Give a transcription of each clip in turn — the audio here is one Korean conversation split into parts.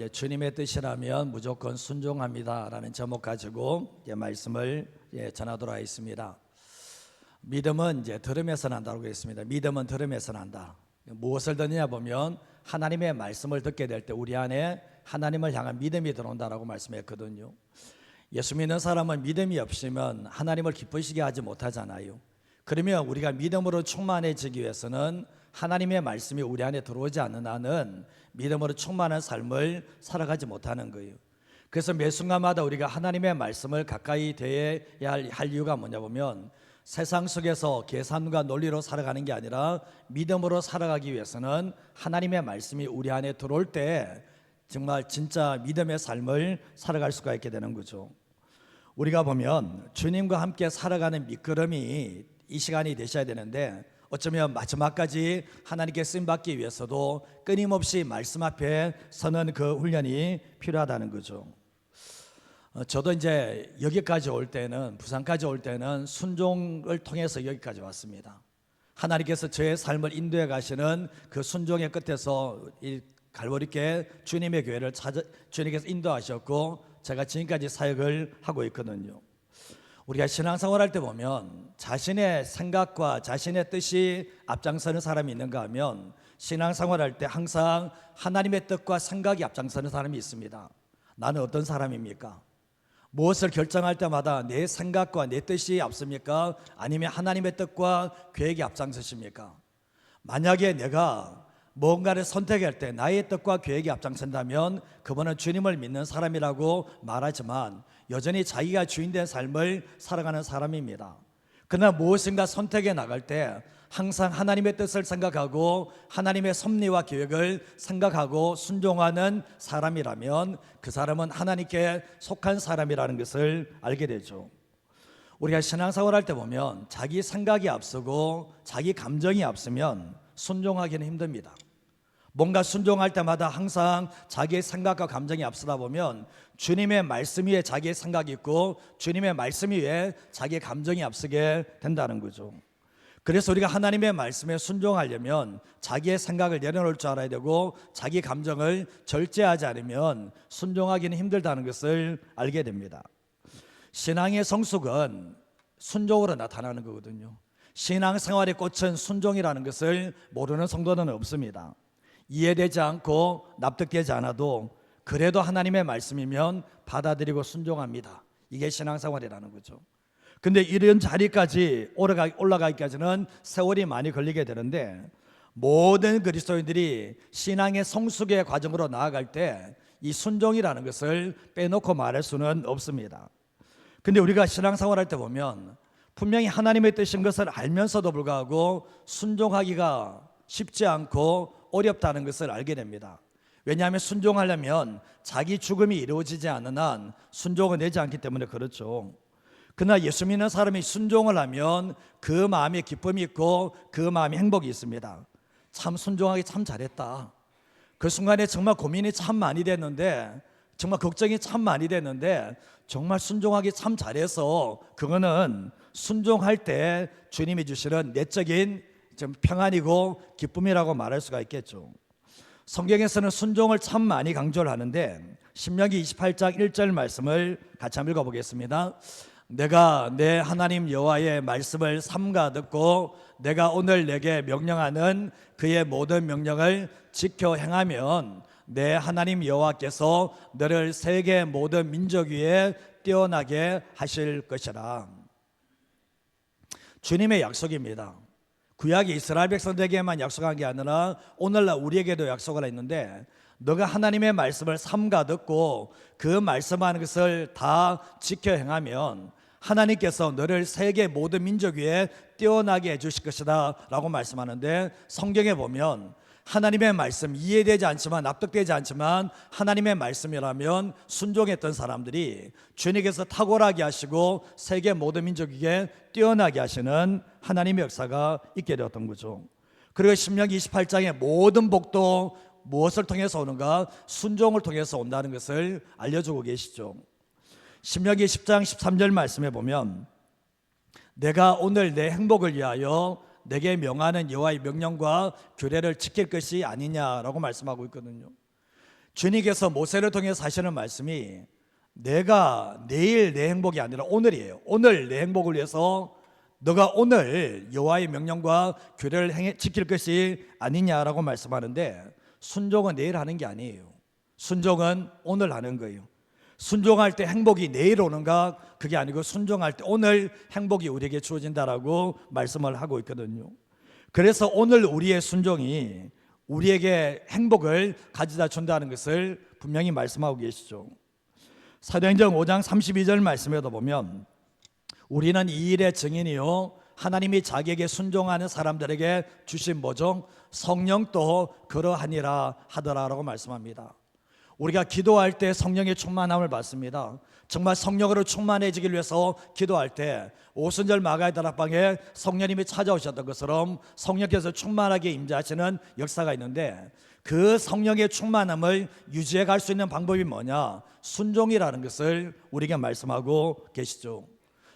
주님의 뜻이라면 무조건 순종합니다라는 제목 가지고 말씀을 전하도록 하겠습니다. 믿음은 들음에서 난다고 했습니다. 믿음은 들음에서 난다. 무엇을 듣느냐 보면 하나님의 말씀을 듣게 될 때 우리 안에 하나님을 향한 믿음이 들어온다라고 말씀했거든요. 예수 믿는 사람은 믿음이 없으면 하나님을 기쁘시게 하지 못하잖아요. 그러면 우리가 믿음으로 충만해지기 위해서는 하나님의 말씀이 우리 안에 들어오지 않는 한은 믿음으로 충만한 삶을 살아가지 못하는 거예요. 그래서 매 순간마다 우리가 하나님의 말씀을 가까이 대해야 할 이유가 뭐냐 보면 세상 속에서 계산과 논리로 살아가는 게 아니라 믿음으로 살아가기 위해서는 하나님의 말씀이 우리 안에 들어올 때 정말 진짜 믿음의 삶을 살아갈 수가 있게 되는 거죠. 우리가 보면 주님과 함께 살아가는 밑거름이 이 시간이 되셔야 되는데 어쩌면 마지막까지 하나님께 쓰임받기 위해서도 끊임없이 말씀 앞에 서는 그 훈련이 필요하다는 거죠. 저도 이제 여기까지 올 때는, 부산까지 올 때는 순종을 통해서 여기까지 왔습니다. 하나님께서 저의 삶을 인도해 가시는 그 순종의 끝에서 이 갈보리께 주님의 교회를 주님께서 인도하셨고 제가 지금까지 사역을 하고 있거든요. 우리가 신앙생활 할 때 보면 자신의 생각과 자신의 뜻이 앞장서는 사람이 있는가 하면 신앙생활 할 때 항상 하나님의 뜻과 생각이 앞장서는 사람이 있습니다. 나는 어떤 사람입니까? 무엇을 결정할 때마다 내 생각과 내 뜻이 앞섭니까? 아니면 하나님의 뜻과 계획이 앞장서십니까? 만약에 내가 뭔가를 선택할 때 나의 뜻과 계획이 앞장선다면 그분은 주님을 믿는 사람이라고 말하지만 여전히 자기가 주인된 삶을 살아가는 사람입니다. 그러나 무엇인가 선택해 나갈 때 항상 하나님의 뜻을 생각하고 하나님의 섭리와 계획을 생각하고 순종하는 사람이라면 그 사람은 하나님께 속한 사람이라는 것을 알게 되죠. 우리가 신앙생활 할 때 보면 자기 생각이 앞서고 자기 감정이 앞서면 순종하기는 힘듭니다. 뭔가 순종할 때마다 항상 자기의 생각과 감정이 앞서다 보면 주님의 말씀 위에 자기의 생각이 있고 주님의 말씀 위에 자기의 감정이 앞서게 된다는 거죠. 그래서 우리가 하나님의 말씀에 순종하려면 자기의 생각을 내려놓을 줄 알아야 되고 자기 감정을 절제하지 않으면 순종하기는 힘들다는 것을 알게 됩니다. 신앙의 성숙은 순종으로 나타나는 거거든요. 신앙생활의 꽃은 순종이라는 것을 모르는 성도는 없습니다. 이해되지 않고 납득되지 않아도 그래도 하나님의 말씀이면 받아들이고 순종합니다. 이게 신앙생활이라는 거죠. 근데 이런 자리까지 올라가기까지는 세월이 많이 걸리게 되는데 모든 그리스도인들이 신앙의 성숙의 과정으로 나아갈 때 이 순종이라는 것을 빼놓고 말할 수는 없습니다. 근데 우리가 신앙생활 할 때 보면 분명히 하나님의 뜻인 것을 알면서도 불구하고 순종하기가 쉽지 않고 어렵다는 것을 알게 됩니다. 왜냐하면 순종하려면 자기 죽음이 이루어지지 않는 한 순종은 되지 않기 때문에 그렇죠. 그러나 예수 믿는 사람이 순종을 하면 그 마음에 기쁨이 있고 그 마음에 행복이 있습니다. 참 순종하기 참 잘했다. 그 순간에 정말 고민이 참 많이 됐는데 정말 걱정이 참 많이 됐는데 정말 순종하기 참 잘해서 그거는 순종할 때 주님이 주시는 내적인 좀 평안이고 기쁨이라고 말할 수가 있겠죠. 성경에서는 순종을 참 많이 강조를 하는데 신명기 28장 1절 말씀을 같이 한번 읽어보겠습니다. 내가 내 하나님 여호와의 말씀을 삼가 듣고 내가 오늘 내게 명령하는 그의 모든 명령을 지켜 행하면 내 하나님 여호와께서 너를 세계 모든 민족 위에 뛰어나게 하실 것이라. 주님의 약속입니다. 구약의 이스라엘 백성들에게만 약속한 게 아니라 오늘날 우리에게도 약속을 했는데 너가 하나님의 말씀을 삼가 듣고 그 말씀하는 것을 다 지켜 행하면 하나님께서 너를 세계 모든 민족 위에 뛰어나게 해주실 것이다 라고 말씀하는데 성경에 보면 하나님의 말씀 이해되지 않지만 납득되지 않지만 하나님의 말씀이라면 순종했던 사람들이 주님께서 탁월하게 하시고 세계 모든 민족에게 뛰어나게 하시는 하나님의 역사가 있게 되었던 거죠. 그리고 신명기 28장의 모든 복도 무엇을 통해서 오는가? 순종을 통해서 온다는 것을 알려주고 계시죠. 신명기 10장 13절 말씀에 보면 내가 오늘 내 행복을 위하여 내게 명하는 여호와의 명령과 규례를 지킬 것이 아니냐라고 말씀하고 있거든요. 주님께서 모세를 통해서 하시는 말씀이 내가 내일 내 행복이 아니라 오늘이에요. 오늘 내 행복을 위해서 너가 오늘 여호와의 명령과 규례를 지킬 것이 아니냐라고 말씀하는데, 순종은 내일 하는 게 아니에요. 순종은 오늘 하는 거예요. 순종할 때 행복이 내일 오는가, 그게 아니고 순종할 때 오늘 행복이 우리에게 주어진다라고 말씀을 하고 있거든요. 그래서 오늘 우리의 순종이 우리에게 행복을 가져다 준다는 것을 분명히 말씀하고 계시죠. 사도행전 5장 32절 말씀에도 보면 우리는 이 일의 증인이요 하나님이 자기에게 순종하는 사람들에게 주신 뭐죠? 성령도 그러하니라 하더라라고 말씀합니다. 우리가 기도할 때 성령의 충만함을 받습니다. 정말 성령으로 충만해지기 위해서 기도할 때 오순절 마가의 다락방에 성령님이 찾아오셨던 것처럼 성령께서 충만하게 임재하시는 역사가 있는데, 그 성령의 충만함을 유지해 갈 수 있는 방법이 뭐냐? 순종이라는 것을 우리에게 말씀하고 계시죠.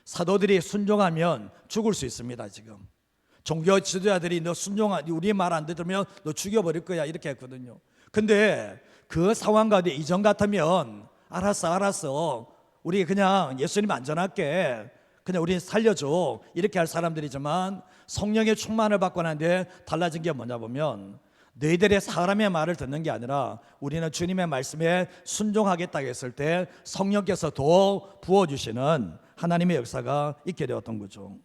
사도들이 순종하면 죽을 수 있습니다. 지금 종교 지도자들이 너 우리 말 안 들으면 너 죽여버릴 거야 이렇게 했거든요. 근데 그 상황 가운데 이전 같으면 알았어 우리 그냥 예수님 안전할게, 그냥 우리 살려줘 이렇게 할 사람들이지만, 성령의 충만을 받고 나는데 달라진 게 뭐냐 보면 너희들의 사람의 말을 듣는 게 아니라 우리는 주님의 말씀에 순종하겠다 했을 때 성령께서 더 부어주시는 하나님의 역사가 있게 되었던 거죠.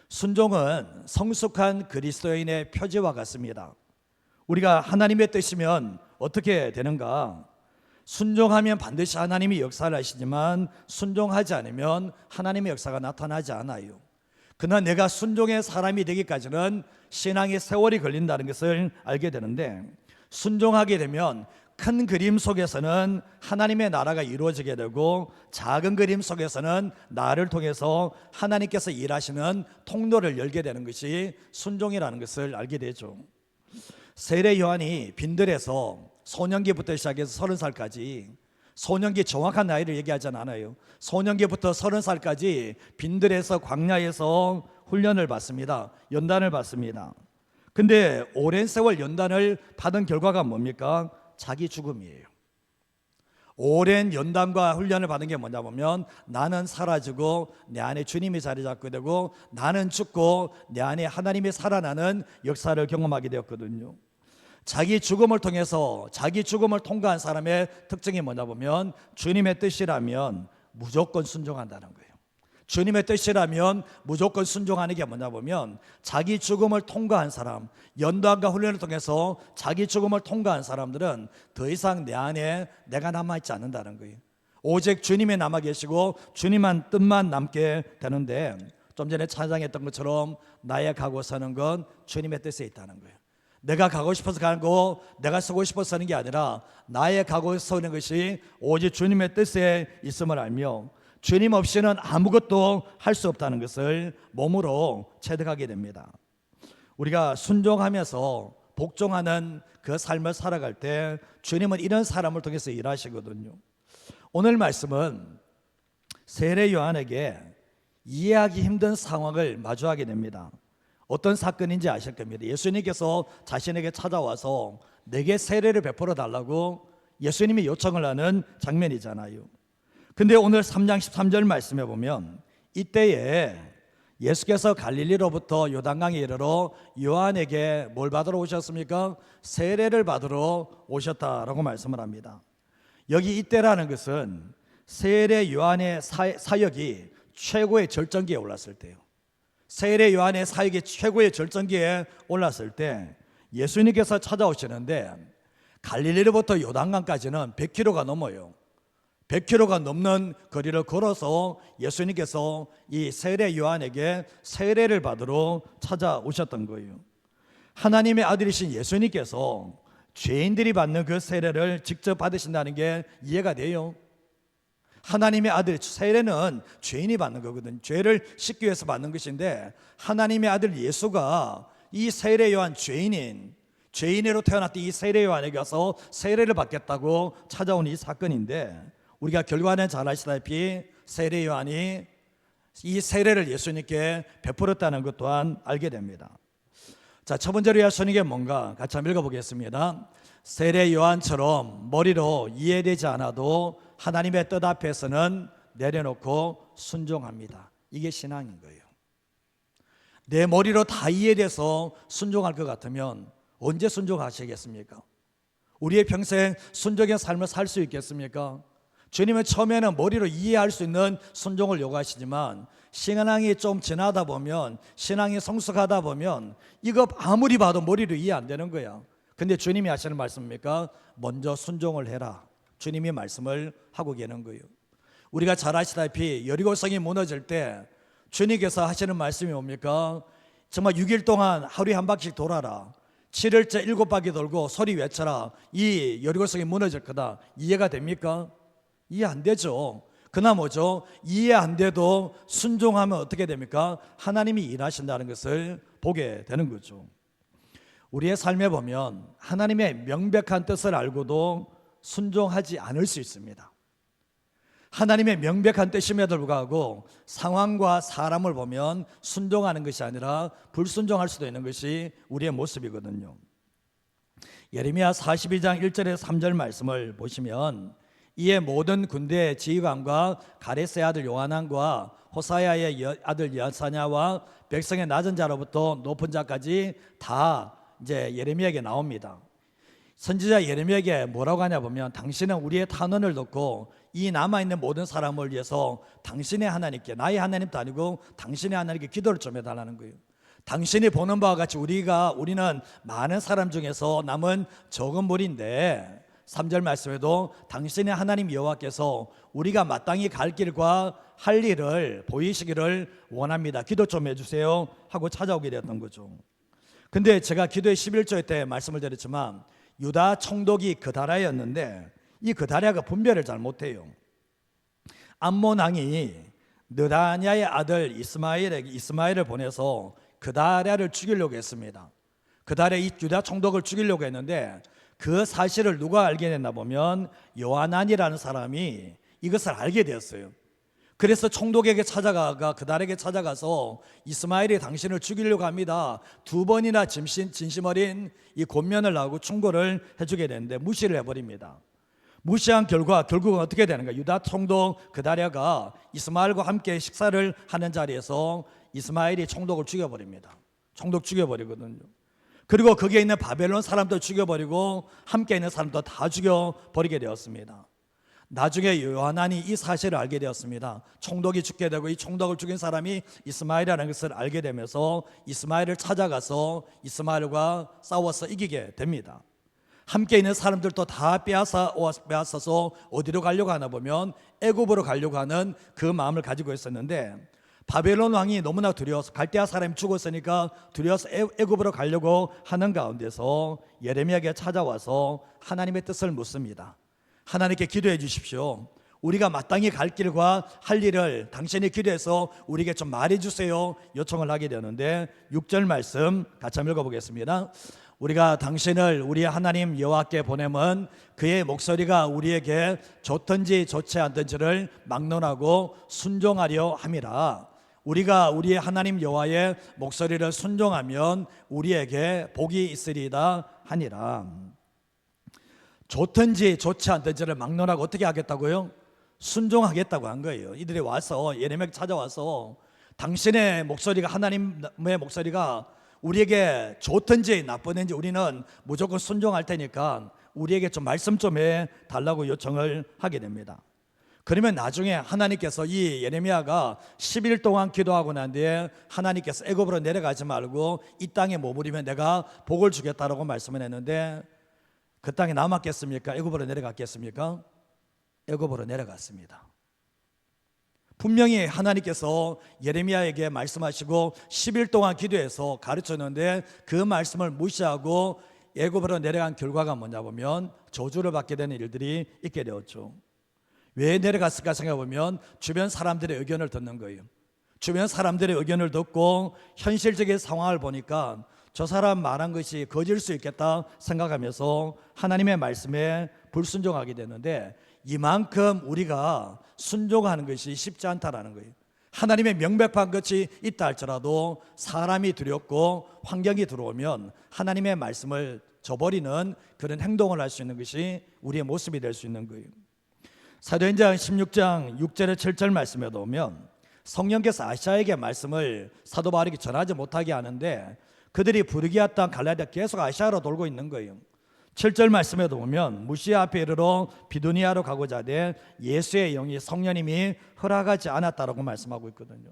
순종은 성숙한 그리스도인의 표지와 같습니다. 우리가 하나님의 뜻이면 어떻게 되는가? 순종하면 반드시 하나님이 역사를 하시지만 순종하지 않으면 하나님의 역사가 나타나지 않아요. 그러나 내가 순종의 사람이 되기까지는 신앙의 세월이 걸린다는 것을 알게 되는데, 순종하게 되면 큰 그림 속에서는 하나님의 나라가 이루어지게 되고 작은 그림 속에서는 나를 통해서 하나님께서 일하시는 통로를 열게 되는 것이 순종이라는 것을 알게 되죠. 세례 요한이 빈들에서 소년기부터 시작해서 30살까지, 소년기 정확한 나이를 얘기하지 않아요. 소년기부터 30살까지 빈들에서 광야에서 훈련을 받습니다. 연단을 받습니다. 근데 오랜 세월 연단을 받은 결과가 뭡니까? 자기 죽음이에요. 오랜 연단과 훈련을 받은 게 뭐냐 보면 나는 사라지고 내 안에 주님이 자리 잡게 되고 나는 죽고 내 안에 하나님이 살아나는 역사를 경험하게 되었거든요. 자기 죽음을 통해서 자기 죽음을 통과한 사람의 특징이 뭐냐 보면 주님의 뜻이라면 무조건 순종한다는 거예요. 주님의 뜻이라면 무조건 순종하는 게 뭐냐 보면 자기 죽음을 통과한 사람, 연단과 훈련을 통해서 자기 죽음을 통과한 사람들은 더 이상 내 안에 내가 남아있지 않는다는 거예요. 오직 주님이 남아 계시고 주님만 뜻만 남게 되는데, 좀 전에 찬양했던 것처럼 나의 가고 서는 건 주님의 뜻에 있다는 거예요. 내가 가고 싶어서 가는 거, 내가 서고 싶어서 서는 게 아니라 나의 가고 서는 것이 오직 주님의 뜻에 있음을 알며 주님 없이는 아무것도 할 수 없다는 것을 몸으로 체득하게 됩니다. 우리가 순종하면서 복종하는 그 삶을 살아갈 때 주님은 이런 사람을 통해서 일하시거든요. 오늘 말씀은 세례 요한에게 이해하기 힘든 상황을 마주하게 됩니다. 어떤 사건인지 아실 겁니다. 예수님께서 자신에게 찾아와서 내게 세례를 베풀어 달라고 예수님이 요청을 하는 장면이잖아요. 근데 오늘 3장 13절 말씀에 보면 이때에 예수께서 갈릴리로부터 요단강에 이르러 요한에게 뭘 받으러 오셨습니까? 세례를 받으러 오셨다라고 말씀을 합니다. 여기 이때라는 것은 세례 요한의 사역이 최고의 절정기에 올랐을 때요. 세례 요한의 사역이 최고의 절정기에 올랐을 때 예수님께서 찾아오시는데 갈릴리로부터 요단강까지는 100km가 넘어요. 100km가 넘는 거리를 걸어서 예수님께서 이 세례 요한에게 세례를 받으러 찾아오셨던 거예요. 하나님의 아들이신 예수님께서 죄인들이 받는 그 세례를 직접 받으신다는 게 이해가 돼요. 하나님의 아들, 세례는 죄인이 받는 거거든요. 죄를 씻기 위해서 받는 것인데 하나님의 아들 예수가 이 세례 요한 죄인으로 태어났던 이 세례 요한에게 와서 세례를 받겠다고 찾아온 이 사건인데, 우리가 결과는 잘 아시다시피 세례 요한이 이 세례를 예수님께 베풀었다는 것 또한 알게 됩니다. 자, 첫 번째로 해야 하시는 게 뭔가 같이 한번 읽어보겠습니다. 세례 요한처럼 머리로 이해되지 않아도 하나님의 뜻 앞에서는 내려놓고 순종합니다. 이게 신앙인 거예요. 내 머리로 다 이해돼서 순종할 것 같으면 언제 순종하시겠습니까? 우리의 평생 순종의 삶을 살 수 있겠습니까? 주님은 처음에는 머리로 이해할 수 있는 순종을 요구하시지만 신앙이 좀 지나다 보면, 신앙이 성숙하다 보면 이거 아무리 봐도 머리로 이해 안 되는 거야. 근데 주님이 하시는 말씀입니까? 먼저 순종을 해라. 주님이 말씀을 하고 계는 거예요. 우리가 잘 아시다시피 여리고성이 무너질 때 주님께서 하시는 말씀이 뭡니까? 정말 6일 동안 하루에 한 바퀴씩 돌아라. 7일째 7바퀴 돌고 소리 외쳐라. 이 여리고성이 무너질 거다. 이해가 됩니까? 이해 안 되죠. 그러나 뭐죠? 이해 안 돼도 순종하면 어떻게 됩니까? 하나님이 일하신다는 것을 보게 되는 거죠. 우리의 삶에 보면 하나님의 명백한 뜻을 알고도 순종하지 않을 수 있습니다. 하나님의 명백한 뜻임에도 불구하고 상황과 사람을 보면 순종하는 것이 아니라 불순종할 수도 있는 것이 우리의 모습이거든요. 예레미야 42장 1절에서 3절 말씀을 보시면 이에 모든 군대의 지휘관과 가레스의 아들 요하난과 호사야의 아들 여사냐와 백성의 낮은 자로부터 높은 자까지 다 이제 예레미야에게 나옵니다. 선지자 예레미야에게 뭐라고 하냐 보면 당신은 우리의 탄원을 듣고 이 남아있는 모든 사람을 위해서 당신의 하나님께, 나의 하나님도 아니고 당신의 하나님께 기도를 좀 해달라는 거예요. 당신이 보는 바와 같이 우리는 많은 사람 중에서 남은 적은 무리인데 3절 말씀에도 당신의 하나님 여호와께서 우리가 마땅히 갈 길과 할 일을 보이시기를 원합니다. 기도 좀 해주세요 하고 찾아오게 되었던 거죠. 근데 제가 기도의 11조 때 말씀을 드렸지만 유다 총독이 그다랴였는데 이 그다랴가 분별을 잘 못해요. 암몬 왕이 느다냐의 아들 이스마엘을 보내서 그다랴를 죽이려고 했습니다. 그다랴 이 유다 총독을 죽이려고 했는데 그 사실을 누가 알게 됐나 보면 요하난이라는 사람이 이것을 알게 되었어요. 그래서 총독에게 그다랴에게 찾아가서 이스마엘이 당신을 죽이려고 합니다. 2번이나 진심 어린 이 권면을 하고 충고를 해주게 되는데 무시를 해버립니다. 무시한 결국은 어떻게 되는가? 유다 총독 그다랴가 이스마엘과 함께 식사를 하는 자리에서 이스마엘이 총독을 죽여버립니다. 총독 죽여버리거든요. 그리고 거기에 있는 바벨론 사람도 죽여버리고 함께 있는 사람도 다 죽여버리게 되었습니다. 나중에 요하난이 이 사실을 알게 되었습니다. 총독이 죽게 되고 이 총독을 죽인 사람이 이스마엘이라는 것을 알게 되면서 이스마엘을 찾아가서 이스마엘과 싸워서 이기게 됩니다. 함께 있는 사람들도 다 빼앗아서 어디로 가려고 하나 보면 애굽으로 가려고 하는 그 마음을 가지고 있었는데 바벨론 왕이 너무나 두려워서 갈대아 사람이 죽었으니까 두려워서 애굽으로 가려고 하는 가운데서 예레미야에게 찾아와서 하나님의 뜻을 묻습니다. 하나님께 기도해 주십시오. 우리가 마땅히 갈 길과 할 일을 당신이 기도해서 우리에게 좀 말해 주세요 요청을 하게 되는데 6절 말씀 같이 한번 읽어보겠습니다. 우리가 당신을 우리 하나님 여호와께 보내면 그의 목소리가 우리에게 좋든지 좋지 않든지를 막론하고 순종하려 함이라. 우리가 우리의 하나님 여호와의 목소리를 순종하면 우리에게 복이 있으리이다 하니라. 좋든지 좋지 않든지를 막론하고 어떻게 하겠다고요? 순종하겠다고 한 거예요. 이들이 와서 예레미야에게 찾아와서 당신의 목소리가, 하나님의 목소리가 우리에게 좋든지 나쁘든지 우리는 무조건 순종할 테니까 우리에게 좀 말씀 좀 해달라고 요청을 하게 됩니다. 그러면 나중에 하나님께서 이 예레미야가 10일 동안 기도하고 난 뒤에 하나님께서 애굽으로 내려가지 말고 이 땅에 머무르면 내가 복을 주겠다라고 말씀을 했는데 그 땅에 남았겠습니까? 애굽으로 내려갔겠습니까? 애굽으로 내려갔습니다. 분명히 하나님께서 예레미야에게 말씀하시고 10일 동안 기도해서 가르쳤는데 그 말씀을 무시하고 애굽으로 내려간 결과가 뭐냐 보면 저주를 받게 되는 일들이 있게 되었죠. 왜 내려갔을까 생각해보면 주변 사람들의 의견을 듣는 거예요. 주변 사람들의 의견을 듣고 현실적인 상황을 보니까 저 사람 말한 것이 거짓일 수 있겠다 생각하면서 하나님의 말씀에 불순종하게 되는데 이만큼 우리가 순종하는 것이 쉽지 않다라는 거예요. 하나님의 명백한 것이 있다 할지라도 사람이 두렵고 환경이 들어오면 하나님의 말씀을 저버리는 그런 행동을 할 수 있는 것이 우리의 모습이 될 수 있는 거예요. 사도행전 16장 6절에 7절 말씀에 보면 성령께서 아시아에게 말씀을 사도 바울에게 전하지 못하게 하는데 그들이 부르기아 땅 갈라디아 계속 아시아로 돌고 있는 거예요. 7절 말씀에도 보면 무시아 앞에 이르러 비두니아로 가고자 하되 예수의 영이 성령님이 허락하지 않았다라고 말씀하고 있거든요.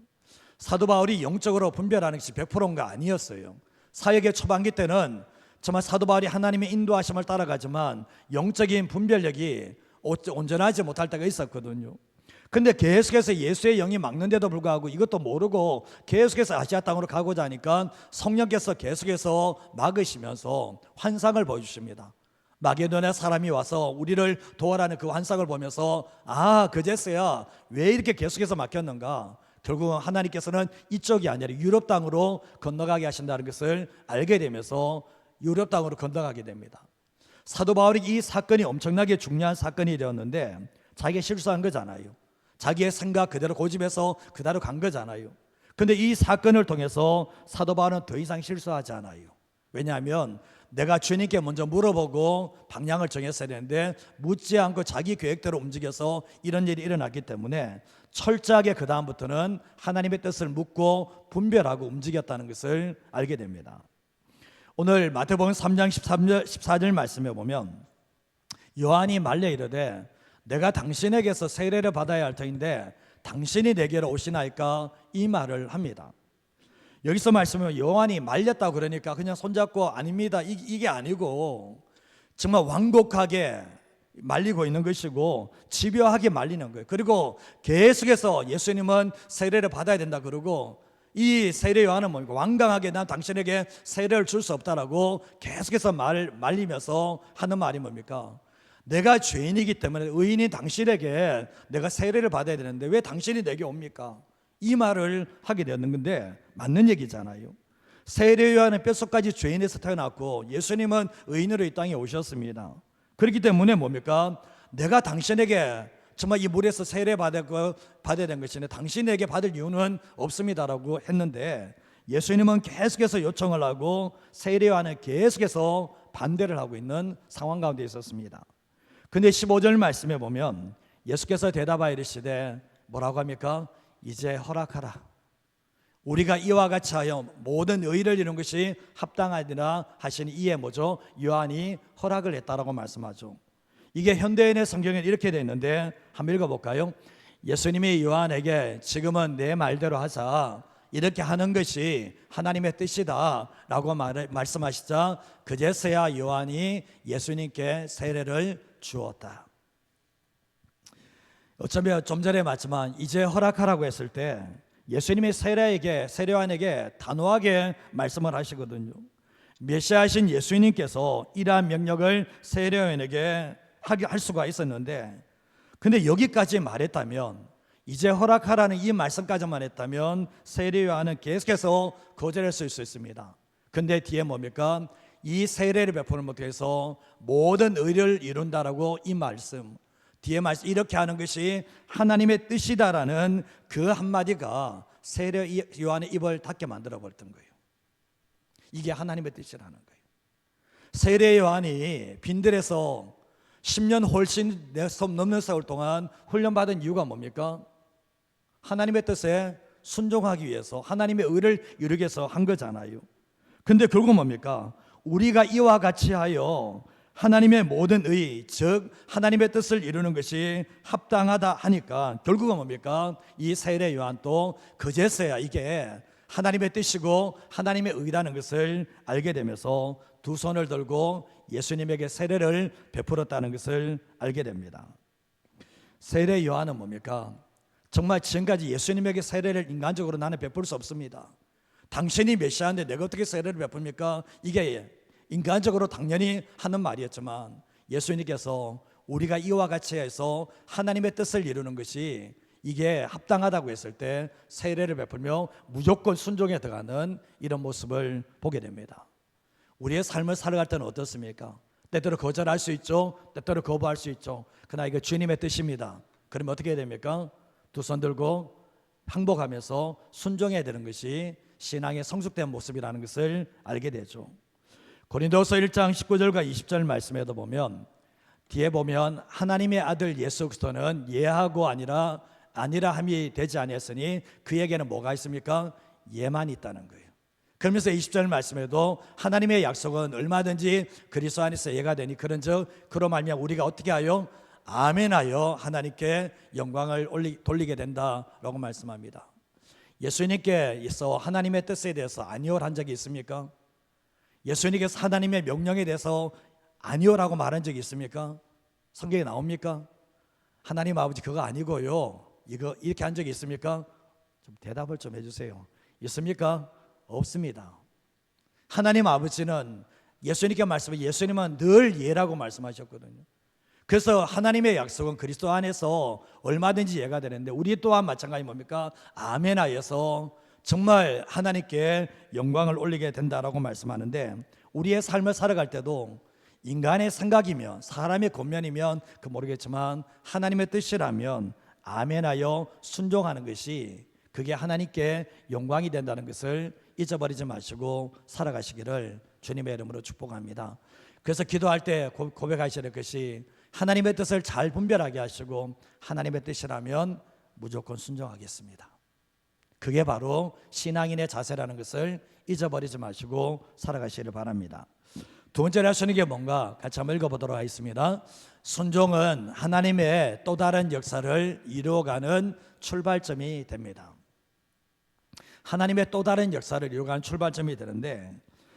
사도 바울이 영적으로 분별하는 것이 100%가 아니었어요. 사역의 초반기 때는 정말 사도 바울이 하나님의 인도하심을 따라가지만 영적인 분별력이 온전하지 못할 때가 있었거든요. 근데 계속해서 예수의 영이 막는데도 불구하고 이것도 모르고 계속해서 아시아 땅으로 가고자 하니까 성령께서 계속해서 막으시면서 환상을 보여주십니다. 마게도냐 사람이 와서 우리를 도와라는 그 환상을 보면서 그제서야 왜 이렇게 계속해서 막혔는가, 결국 하나님께서는 이쪽이 아니라 유럽 땅으로 건너가게 하신다는 것을 알게 되면서 유럽 땅으로 건너가게 됩니다. 사도 바울이 이 사건이 엄청나게 중요한 사건이 되었는데 자기가 실수한 거잖아요. 자기의 생각 그대로 고집해서 그대로 간 거잖아요. 근데 이 사건을 통해서 사도 바울은 더 이상 실수하지 않아요. 왜냐하면 내가 주님께 먼저 물어보고 방향을 정했어야 되는데 묻지 않고 자기 계획대로 움직여서 이런 일이 일어났기 때문에 철저하게 그 다음부터는 하나님의 뜻을 묻고 분별하고 움직였다는 것을 알게 됩니다. 오늘 마태복음 3장 14절 말씀에 보면 요한이 말려 이르되 내가 당신에게서 세례를 받아야 할 터인데 당신이 내게로 오시나이까, 이 말을 합니다. 여기서 말씀은 요한이 말렸다고 그러니까 그냥 손잡고 아닙니다, 이게 아니고 정말 완곡하게 말리고 있는 것이고 집요하게 말리는 거예요. 그리고 계속해서 예수님은 세례를 받아야 된다 그러고 이 세례 요한은 뭡니까? 완강하게 난 당신에게 세례를 줄 수 없다라고 계속해서 말리면서 하는 말이 뭡니까? 내가 죄인이기 때문에 의인인 당신에게 내가 세례를 받아야 되는데 왜 당신이 내게 옵니까? 이 말을 하게 되는 건데 맞는 얘기잖아요. 세례 요한은 뼛속까지 죄인에서 태어났고 예수님은 의인으로 이 땅에 오셨습니다. 그렇기 때문에 뭡니까? 내가 당신에게 정말 이 물에서 세례 받아야 된 것이네, 당신에게 받을 이유는 없습니다라고 했는데 예수님은 계속해서 요청을 하고 세례 요한은 계속해서 반대를 하고 있는 상황 가운데 있었습니다. 근데 15절 말씀에 보면 예수께서 대답하여 이르시되 뭐라고 합니까? 이제 허락하라. 우리가 이와 같이 하여 모든 의를 이룬 것이 합당하리라 하시니 이에 뭐죠? 요한이 허락을 했다라고 말씀하죠. 이게 현대인의 성경에 이렇게 되어 있는데 한번 읽어볼까요? 예수님이 요한에게 지금은 내 말대로 하자, 이렇게 하는 것이 하나님의 뜻이다 라고 말씀하시자 그제서야 요한이 예수님께 세례를 주었다. 어쩌면 좀 전에 맞지만 이제 허락하라고 했을 때 예수님이 세례 요한에게 단호하게 말씀을 하시거든요. 메시아이신 예수님께서 이러한 명령을 세례 요한에게 할 수가 있었는데, 근데 여기까지 말했다면, 이제 허락하라는 이 말씀까지만 했다면 세례 요한은 계속해서 거절했을 수 있습니다. 근데 뒤에 뭡니까? 이 세례를 베푸는 것에서 모든 의를 이룬다라고 이 말씀, 뒤에 말씀 이렇게 하는 것이 하나님의 뜻이다라는 그 한마디가 세례 요한의 입을 닫게 만들어 버렸던 거예요. 이게 하나님의 뜻이라는 거예요. 세례 요한이 빈들에서 10년 훨씬 넘는 세월 동안 훈련받은 이유가 뭡니까? 하나님의 뜻에 순종하기 위해서, 하나님의 의를 이루기 위해서 한 거잖아요. 근데 결국 뭡니까? 우리가 이와 같이 하여 하나님의 모든 의, 즉 하나님의 뜻을 이루는 것이 합당하다 하니까 결국은 뭡니까? 이 세례 요한도 그제서야 이게 하나님의 뜻이고 하나님의 의라는 것을 알게 되면서 두 손을 들고 예수님에게 세례를 베풀었다는 것을 알게 됩니다. 세례 요한은 뭡니까? 정말 지금까지 예수님에게 세례를 인간적으로 나는 베풀 수 없습니다. 당신이 메시아인데 내가 어떻게 세례를 베풉니까? 이게 인간적으로 당연히 하는 말이었지만 예수님께서 우리가 이와 같이 해서 하나님의 뜻을 이루는 것이 이게 합당하다고 했을 때 세례를 베풀며 무조건 순종에 들어가는 이런 모습을 보게 됩니다. 우리의 삶을 살아갈 때는 어떻습니까? 때때로 거절할 수 있죠. 때때로 거부할 수 있죠. 그러나 이거 주님의 뜻입니다. 그러면 어떻게 해야 됩니까? 두 손 들고 항복하면서 순종해야 되는 것이 신앙의 성숙된 모습이라는 것을 알게 되죠. 고린도서 1장 19절과 20절 말씀에도 보면, 뒤에 보면 하나님의 아들 예수 그리스도는 예하고 아니라 함이 되지 아니했으니 그에게는 뭐가 있습니까? 예만 있다는 거예요. 그러면서 20절 말씀에도 하나님의 약속은 얼마든지 그리스도 안에서 예가 되니 그런즉 그로 말미암아 우리가 어떻게 하여? 아멘하여 하나님께 영광을 돌리게 된다라고 말씀합니다. 예수님께서 하나님의 뜻에 대해서 아니오한 적이 있습니까? 예수님께서 하나님의 명령에 대해서 아니오라고 말한 적이 있습니까? 성경에 나옵니까? 하나님 아버지 그거 아니고요, 이거 이렇게 한 적이 있습니까? 좀 대답을 좀 해주세요. 있습니까? 없습니다. 하나님 아버지는 예수님께 말씀해, 예수님은 늘 예라고 말씀하셨거든요. 그래서 하나님의 약속은 그리스도 안에서 얼마든지 예가 되는데, 우리 또한 마찬가지 뭡니까? 아멘하여서 정말 하나님께 영광을 올리게 된다라고 말씀하는데, 우리의 삶을 살아갈 때도 인간의 생각이면, 사람의 권면이면 그 모르겠지만 하나님의 뜻이라면 아멘하여 순종하는 것이, 그게 하나님께 영광이 된다는 것을 잊어버리지 마시고 살아가시기를 주님의 이름으로 축복합니다. 그래서 기도할 때 고백하셔야 될 것이, 하나님의 뜻을 잘 분별하게 하시고 하나님의 뜻이라면 무조건 순종하겠습니다. 그게 바로 신앙인의 자세라는 것을 잊어버리지 마시고 살아가시기를 바랍니다. 두 번째로 하시는 게 뭔가 같이 한번 읽어보도록 하겠습니다. 순종은 하나님의 또 다른 역사를 이루어가는 출발점이 됩니다. 하나님의 또 다른 역사를 이루어가는 출발점이 되는데,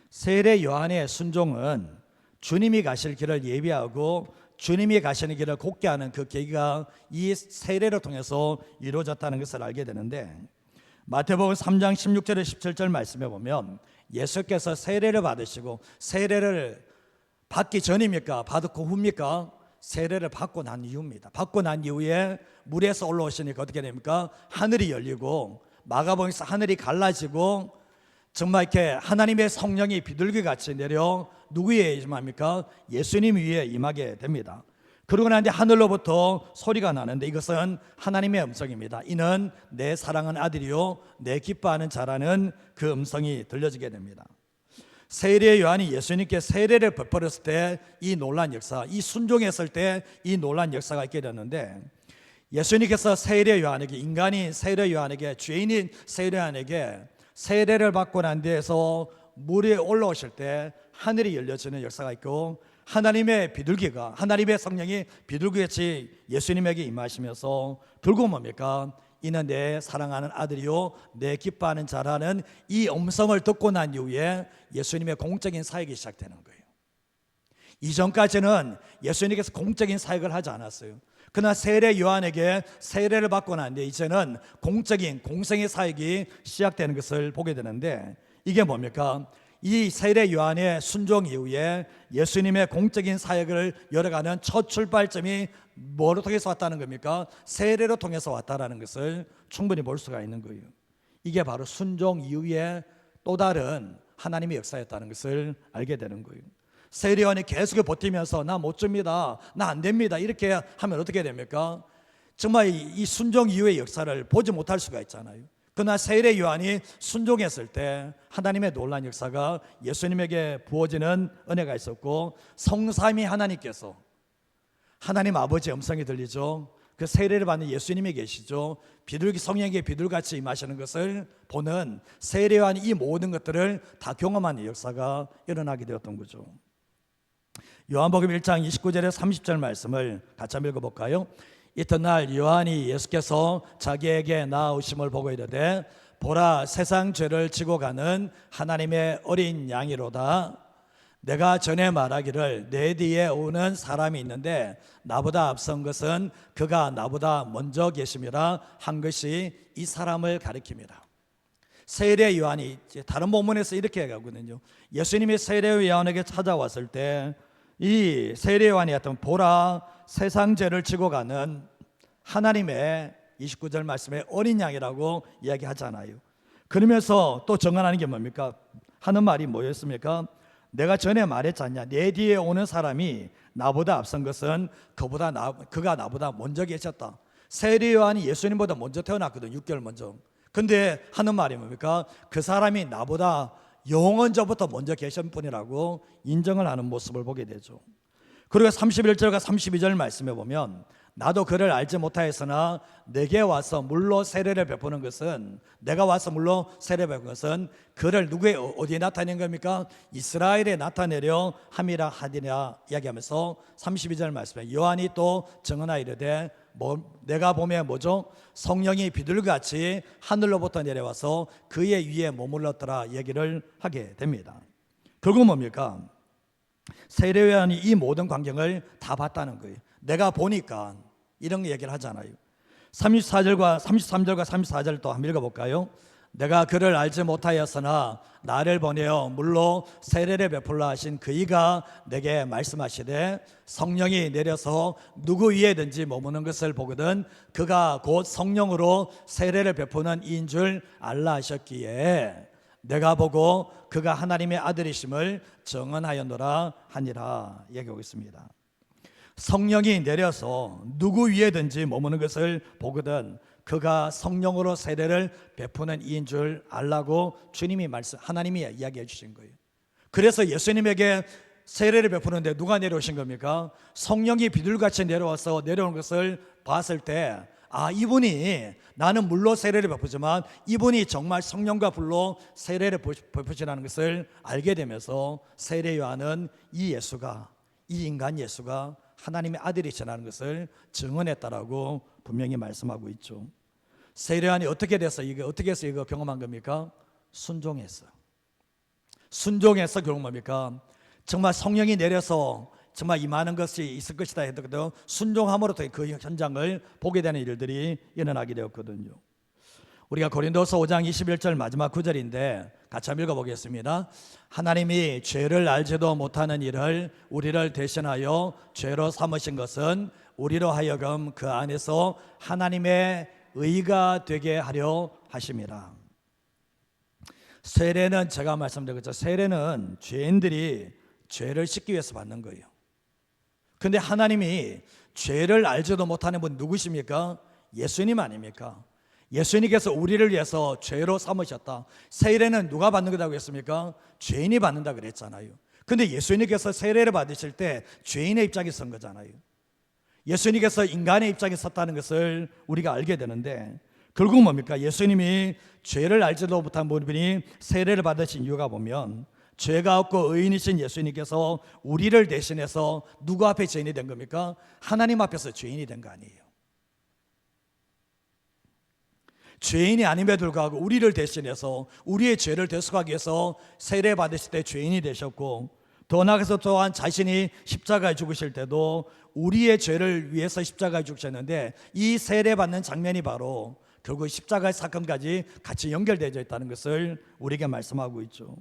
세례 요한의 순종은 주님이 가실 길을 예비하고 주님이 가시는 길을 곱게 하는 그 계기가 이 세례를 통해서 이루어졌다는 것을 알게 되는데, 마태복음 3장 16절에 17절 말씀에 보면 예수께서 세례를 받으시고, 세례를 받기 전입니까? 받고 후입니까? 세례를 받고 난 이후입니다. 받고 난 이후에 물에서 올라오시니까 어떻게 됩니까? 하늘이 열리고, 마가복음에서 하늘이 갈라지고, 정말 이렇게 하나님의 성령이 비둘기같이 내려 누구에 임합니까? 예수님 위에 임하게 됩니다. 그러고 난 뒤에 하늘로부터 소리가 나는데, 이것은 하나님의 음성입니다. 이는 내 사랑하는 아들이요 내 기뻐하는 자라는 그 음성이 들려지게 됩니다. 세례 요한이 예수님께 세례를 베풀었을 때 이 놀란 역사, 이 순종했을 때 이 놀란 역사가 있게 됐는데, 예수님께서 세례 요한에게, 인간이 세례 요한에게, 죄인인 세례 요한에게 세례를 받고 난 뒤에서 물에 올라오실 때 하늘이 열려지는 역사가 있고, 하나님의 비둘기가, 하나님의 성령이 비둘기같이 예수님에게 임하시면서 들고 뭡니까? 이는 내 사랑하는 아들이요 내 기뻐하는 자라는 이 음성을 듣고 난 이후에 예수님의 공적인 사역이 시작되는 거예요. 이전까지는 예수님께서 공적인 사역을 하지 않았어요. 그러나 세례 요한에게 세례를 받고 난 뒤에 이제는 공적인 공생의 사역이 시작되는 것을 보게 되는데, 이게 뭡니까? 이 세례 요한의 순종 이후에 예수님의 공적인 사역을 열어가는 첫 출발점이 뭐로 통해서 왔다는 겁니까? 세례로 통해서 왔다는 것을 충분히 볼 수가 있는 거예요. 이게 바로 순종 이후에 또 다른 하나님의 역사였다는 것을 알게 되는 거예요. 세례 요한이 계속 버티면서 나 못 줍니다, 나 안 됩니다 이렇게 하면 어떻게 됩니까? 정말 이 순종 이후의 역사를 보지 못할 수가 있잖아요. 그러나 세례 요한이 순종했을 때 하나님의 놀라운 역사가 예수님에게 부어지는 은혜가 있었고, 성삼위 하나님께서, 하나님 아버지의 음성이 들리죠. 그 세례를 받는 예수님이 계시죠. 비둘기, 성령에게 비둘기같이 임하시는 것을 보는 세례 요한이 이 모든 것들을 다 경험하는 역사가 일어나게 되었던 거죠. 요한복음 1장 29절에 30절 말씀을 같이 한번 읽어볼까요? 이튿날 요한이 예수께서 자기에게 나아오심을 보고 이르되, 보라 세상 죄를 지고 가는 하나님의 어린 양이로다. 내가 전에 말하기를 내 뒤에 오는 사람이 있는데 나보다 앞선 것은 그가 나보다 먼저 계심이라 한 것이 이 사람을 가리킵니다. 세례 요한이 다른 본문에서 이렇게 가거든요. 예수님이 세례 요한에게 찾아왔을 때 이 세례 요한이 했던, 보라 세상 죄를 지고 가는 하나님의 29절 말씀에 어린 양이라고 이야기하잖아요. 그러면서 또 정언하는 게 뭡니까? 하는 말이 뭐였습니까? 내가 전에 말했지 않냐, 내 뒤에 오는 사람이 나보다 앞선 것은 그가 나보다 먼저 계셨다. 세례 요한이 예수님보다 먼저 태어났거든, 6개월 먼저. 근데 하는 말이 뭡니까? 그 사람이 나보다 영원전부터 먼저 계신 분이라고 인정을 하는 모습을 보게 되죠. 그리고 31절과 32절 말씀해 보면 나도 그를 알지 못하였으나 내게 와서 물로 세례를 베푸는 것은, 내가 와서 물로 세례를 베푸는 것은 그를 누구의 어디에 나타낸 겁니까? 이스라엘에 나타내려 함이라 하리라 이야기하면서 32절 말씀에 요한이 또 증언하여 이르되 내가 보면 뭐죠? 성령이 비둘기같이 하늘로부터 내려와서 그의 위에 머물렀더라 얘기를 하게 됩니다. 결국 뭡니까? 세례 요한이 이 모든 광경을 다 봤다는 거예요. 내가 보니까 이런 얘기를 하잖아요. 33절과 34절 또 한번 읽어볼까요? 내가 그를 알지 못하였으나 나를 보내어 물로 세례를 베풀라 하신 그이가 내게 말씀하시되 성령이 내려서 누구 위에든지 머무는 것을 보거든 그가 곧 성령으로 세례를 베푸는 이인 줄 알라 하셨기에 내가 보고 그가 하나님의 아들이심을 증언하였노라 하니라 얘기하고 있습니다. 성령이 내려서 누구 위에든지 머무는 것을 보거든 그가 성령으로 세례를 베푸는 이인 줄 알라고 주님이 하나님이 이야기해 주신 거예요. 그래서 예수님에게 세례를 베푸는데 누가 내려오신 겁니까? 성령이 비둘기같이 내려와서 내려오는 것을 봤을 때 이분이, 나는 물로 세례를 베푸지만 이분이 정말 성령과 불로 세례를 베푸시라는 것을 알게 되면서 세례 요한은 이 인간 예수가 하나님의 아들이시라는 것을 증언했다라고 분명히 말씀하고 있죠. 세례 요한이 어떻게 해서 이거 경험한 겁니까? 순종해서 경험합니까? 정말 성령이 내려서 정말 이 많은 것이 있을 것이다 했거든요. 순종함으로 그 현장을 보게 되는 일들이 일어나게 되었거든요. 우리가 고린도서 5장 21절 마지막 구절인데 같이 한번 읽어보겠습니다. 하나님이 죄를 알지도 못하는 일을 우리를 대신하여 죄로 삼으신 것은 우리로 하여금 그 안에서 하나님의 의가 되게 하려 하심이라. 세례는 제가 말씀드렸죠. 세례는 죄인들이 죄를 씻기 위해서 받는 거예요. 근데 하나님이 죄를 알지도 못하는 분 누구십니까? 예수님 아닙니까? 예수님께서 우리를 위해서 죄로 삼으셨다. 세례는 누가 받는 거라고 했습니까? 죄인이 받는다 그랬잖아요. 근데 예수님께서 세례를 받으실 때 죄인의 입장에 선 거잖아요. 예수님께서 인간의 입장에 섰다는 것을 우리가 알게 되는데 결국 뭡니까? 예수님이 죄를 알지도 못한 분이 세례를 받으신 이유가 보면 죄가 없고 의인이신 예수님께서 우리를 대신해서 누구 앞에 죄인이 된 겁니까? 하나님 앞에서 죄인이 된 거 아니에요. 죄인이 아님에도 불구하고 우리를 대신해서 우리의 죄를 대속하기 위해서 세례 받으실 때 죄인이 되셨고, 더 나아가서 또한 자신이 십자가에 죽으실 때도 우리의 죄를 위해서 십자가에 죽으셨는데, 이 세례 받는 장면이 바로 결국 십자가의 사건까지 같이 연결되어 있다는 것을 우리에게 말씀하고 있죠.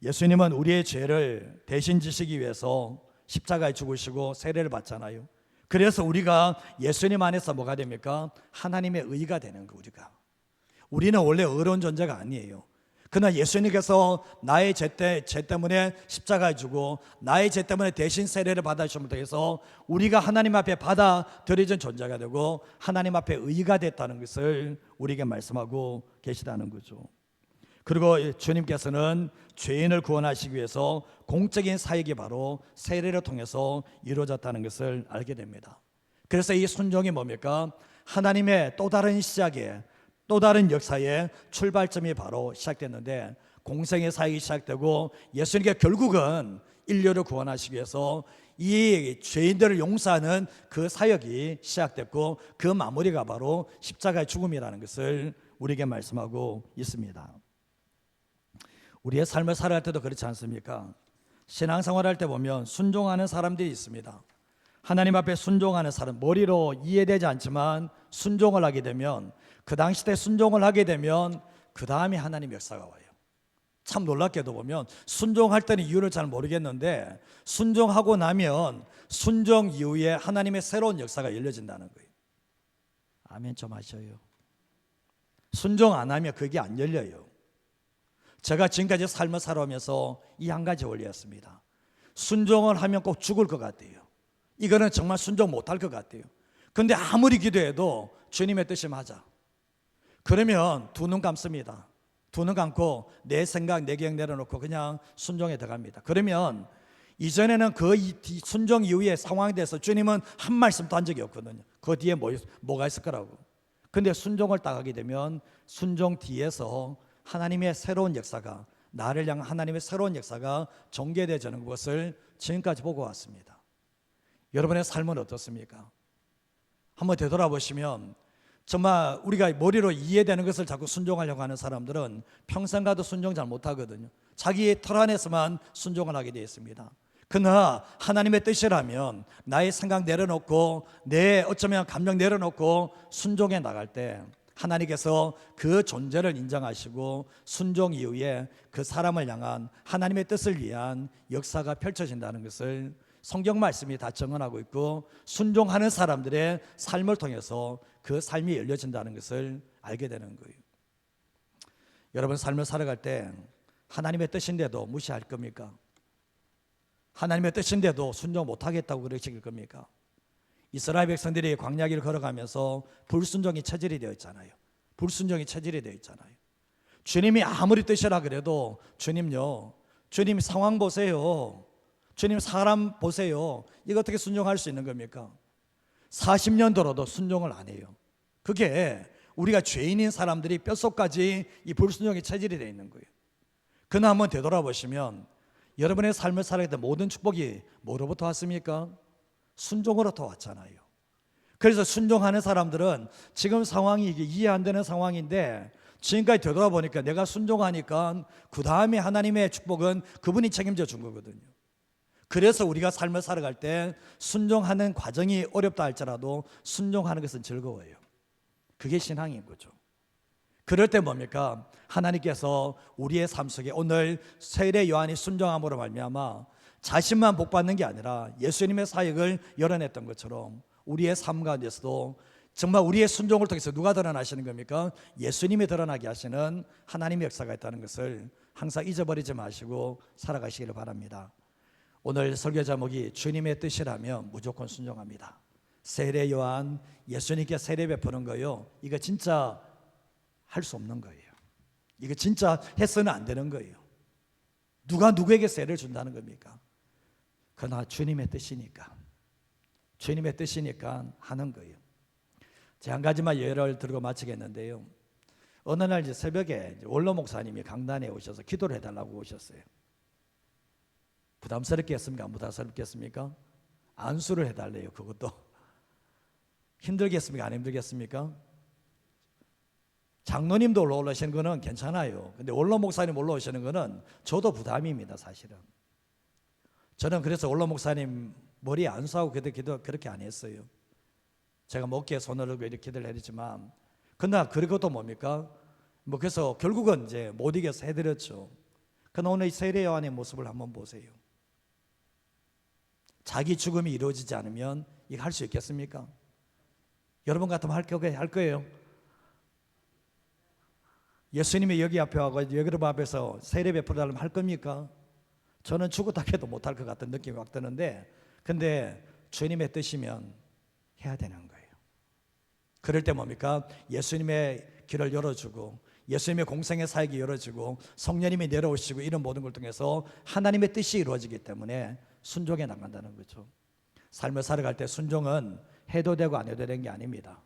예수님은 우리의 죄를 대신 지시기 위해서 십자가에 죽으시고 세례를 받잖아요. 그래서 우리가 예수님 안에서 뭐가 됩니까? 하나님의 의가 되는 거. 우리는 원래 의로운 존재가 아니에요. 그러나 예수님께서 나의 죄 때문에 십자가에 죽고 나의 죄 때문에 대신 세례를 받아주심을 통해서 우리가 하나님 앞에 받아들여진 존재가 되고 하나님 앞에 의가 됐다는 것을 우리에게 말씀하고 계시다는 거죠. 그리고 주님께서는 죄인을 구원하시기 위해서 공적인 사역이 바로 세례를 통해서 이루어졌다는 것을 알게 됩니다. 그래서 이 순종이 뭡니까? 하나님의 또 다른 시작에, 또 다른 역사의 출발점이 바로 시작됐는데, 공생의 사역이 시작되고 예수님께 결국은 인류를 구원하시기 위해서 이 죄인들을 용서하는 그 사역이 시작됐고, 그 마무리가 바로 십자가의 죽음이라는 것을 우리에게 말씀하고 있습니다. 우리의 삶을 살아갈 때도 그렇지 않습니까? 신앙생활할 때 보면 순종하는 사람들이 있습니다. 하나님 앞에 순종하는 사람, 머리로 이해되지 않지만 순종을 하게 되면, 그 당시 때 순종을 하게 되면 그 다음에 하나님 역사가 와요. 참 놀랍게도 보면 순종할 때는 이유를 잘 모르겠는데 순종하고 나면 순종 이후에 하나님의 새로운 역사가 열려진다는 거예요. 아멘 좀 하셔요. 순종 안 하면 그게 안 열려요. 제가 지금까지 삶을 살아오면서 이 한 가지 원리였습니다. 순종을 하면 꼭 죽을 것 같아요. 이거는 정말 순종 못할 것 같아요. 근데 아무리 기도해도 주님의 뜻이 맞아. 그러면 두 눈 감습니다. 두 눈 감고 내 생각, 내 계획 내려놓고 그냥 순종에 들어갑니다. 그러면 이전에는 그 순종 이후의 상황에 대해서 주님은 한 말씀도 한 적이 없거든요. 그 뒤에 뭐가 있을 거라고. 근데 순종을 딱 하게 되면 순종 뒤에서 하나님의 새로운 역사가, 나를 향한 하나님의 새로운 역사가 전개되어지는 것을 지금까지 보고 왔습니다. 여러분의 삶은 어떻습니까? 한번 되돌아보시면 정말 우리가 머리로 이해되는 것을 자꾸 순종하려고 하는 사람들은 평생 가도 순종 잘 못하거든요. 자기의 틀 안에서만 순종을 하게 되어 있습니다. 그러나 하나님의 뜻이라면 나의 생각 내려놓고 내 어쩌면 감정 내려놓고 순종해 나갈 때 하나님께서 그 존재를 인정하시고 순종 이후에 그 사람을 향한 하나님의 뜻을 위한 역사가 펼쳐진다는 것을 성경 말씀이 다 증언하고 있고, 순종하는 사람들의 삶을 통해서 그 삶이 열려진다는 것을 알게 되는 거예요. 여러분 삶을 살아갈 때 하나님의 뜻인데도 무시할 겁니까? 하나님의 뜻인데도 순종 못하겠다고 그러실 겁니까? 이스라엘 백성들이 광야길을 걸어가면서 불순종이 체질이 되어 있잖아요. 불순종이 체질이 되어 있잖아요. 주님이 아무리 뜻이라 그래도 주님요, 주님 상황 보세요. 주님 사람 보세요. 이거 어떻게 순종할 수 있는 겁니까? 40년 돌아도 순종을 안 해요. 그게 우리가 죄인인 사람들이 뼛속까지 이 불순종의 체질이 되어 있는 거예요. 그러나 한번 되돌아보시면 여러분의 삶을 살아갈 때 모든 축복이 뭐로부터 왔습니까? 순종으로부터 왔잖아요. 그래서 순종하는 사람들은 지금 상황이 이게 이해 안 되는 상황인데 지금까지 되돌아보니까 내가 순종하니까 그 다음에 하나님의 축복은 그분이 책임져 준 거거든요. 그래서 우리가 삶을 살아갈 때 순종하는 과정이 어렵다 할지라도 순종하는 것은 즐거워요. 그게 신앙인 거죠. 그럴 때 뭡니까? 하나님께서 우리의 삶 속에 오늘 세례 요한이 순종함으로 말미암아 자신만 복받는 게 아니라 예수님의 사역을 열어냈던 것처럼 우리의 삶 가운데서도 정말 우리의 순종을 통해서 누가 드러나시는 겁니까? 예수님이 드러나게 하시는 하나님의 역사가 있다는 것을 항상 잊어버리지 마시고 살아가시기를 바랍니다. 오늘 설교 제목이 주님의 뜻이라면 무조건 순종합니다. 세례 요한, 예수님께 세례 베푸는 거요, 이거 진짜 할 수 없는 거예요. 이거 진짜 해서는 안 되는 거예요. 누가 누구에게 세례를 준다는 겁니까? 그러나 주님의 뜻이니까, 주님의 뜻이니까 하는 거예요. 제가 한 가지만 예를 들고 마치겠는데요. 어느 날 이제 새벽에 원로 목사님이 강단에 오셔서 기도를 해달라고 오셨어요. 부담스럽겠습니까? 안 부담스럽겠습니까? 안수를 해달래요. 그것도 힘들겠습니까? 안 힘들겠습니까? 장로님도 올라오시는 거는 괜찮아요. 근데 원로 목사님 올라오시는 거는 저도 부담입니다, 사실은. 저는 그래서 원로 목사님 머리에 안수하고 기도 그렇게 안 했어요. 제가 목에 손을 얹고 이렇게 기도를 했지만, 그러나 그것도 뭡니까? 그래서 결국은 이제 못 이겨서 해드렸죠. 그러나 오늘 이 세례 요한의 모습을 한번 보세요. 자기 죽음이 이루어지지 않으면 이거 할 수 있겠습니까? 여러분 같으면 할 거예요. 예수님이 여기 앞에 와서 여러분 앞에서 세례 베풀어달라면 할 겁니까? 저는 죽었다 해도 못할 것 같은 느낌이 확 드는데, 근데 주님의 뜻이면 해야 되는 거예요. 그럴 때 뭡니까? 예수님의 길을 열어주고 예수님의 공생의 사역이 열어지고 성령님이 내려오시고 이런 모든 걸 통해서 하나님의 뜻이 이루어지기 때문에 순종해 나간다는 거죠. 삶을 살아갈 때 순종은 해도 되고 안 해도 되는 게 아닙니다.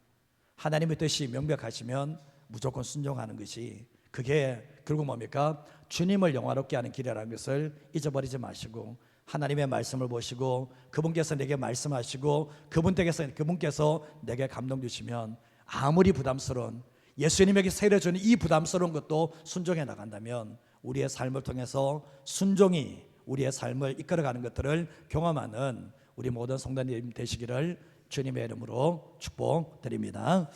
하나님의 뜻이 명백하시면 무조건 순종하는 것이, 그게 결국 뭡니까? 주님을 영화롭게 하는 길이라는 것을 잊어버리지 마시고 하나님의 말씀을 보시고 그분께서 내게 말씀하시고 그분께서 내게 감동 주시면 아무리 부담스러운 예수님에게 세례 주는 이 부담스러운 것도 순종해 나간다면 우리의 삶을 통해서 순종이 우리의 삶을 이끌어가는 것들을 경험하는 우리 모든 성도님 되시기를 주님의 이름으로 축복드립니다.